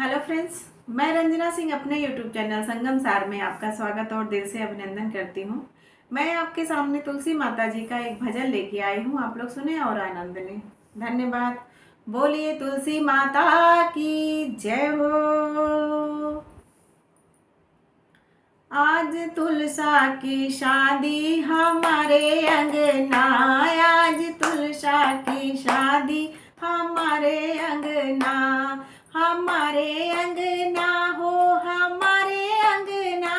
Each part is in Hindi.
हेलो फ्रेंड्स, मैं रंजना सिंह अपने यूट्यूब चैनल संगम सार में आपका स्वागत और दिल से अभिनंदन करती हूँ। मैं आपके सामने तुलसी माता जी का एक भजन लेके आई हूँ। आप लोग सुने और आनंद लें। धन्यवाद। बोलिए तुलसी माता की जय हो। आज तुलसा की शादी हमारे अंगना, आज तुलसा की शादी हमारे अंगना, हमारे अंगना हो, हमारे अंगना,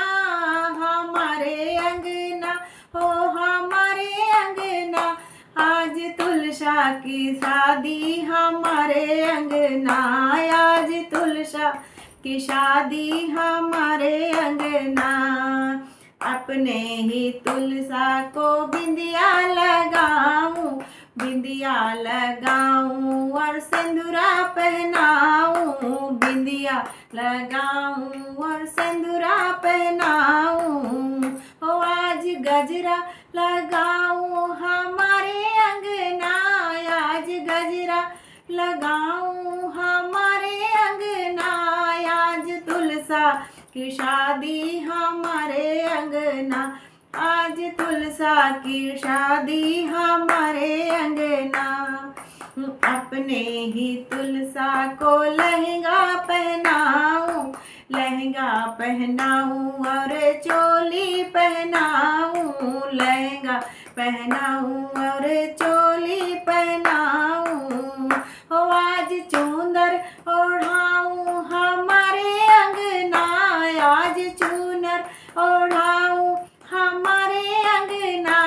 हमारे अंगना हो, हमारे अंगना। आज तुलसा की शादी हमारे अंगना, आज तुलसा की शादी हमारे अंगना। अपने ही तुलसा को बिंदिया लगाऊं, बिंदिया लगाऊं और सिंदूरा पहनाऊं, बिंदिया लगाऊं और सिंदूरा पहनाऊं। ओ आज गजरा लगाऊं हमारे अंगना, आज गजरा लगाऊं हमारे अंगना। आज तुलसा की शादी हमारे अंगना, आज तुलसा की शादी हमारे अंगना। अपने ही तुलसा को लहंगा पहनाऊं, लहंगा पहनाऊं और चोली पहनाऊं, लहंगा पहनाऊं और चोली पहनाऊं। हो आज चूंदर ओढ़ाऊं हमारे अंगना, आज चूनर ओढ़ाऊं हमारे अंगना।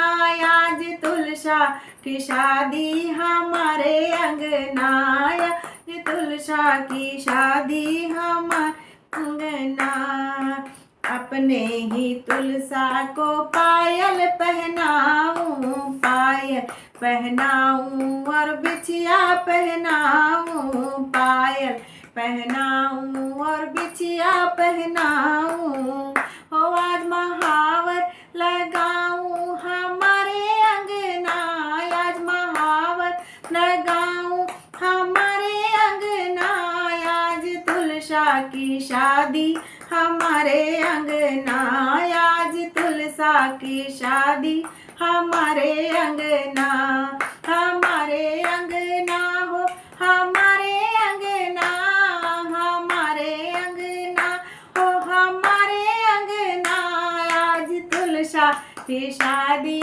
आज तुलसा की शादी हमारे अंगना, आज तुलसा की शादी हमारे अंगना। अपने ही तुलसा को पायल पहनाऊं, पायल पहनाऊं और बिछिया पहनाऊं, पायल पहनाऊं और बिछिया पहनाऊं। हो आज महावर लगाऊं हमारे अंगना, आज महावर लगाऊं हमारे अंगना। आज तुलसा की शादी हमारे अंगना, आज तुलसा की शादी हमारे अंगना, हमारे अंगना हो, हमारे अंगना, हमारे अंगना हो, हमारे अंगना। आज तुलसा की शादी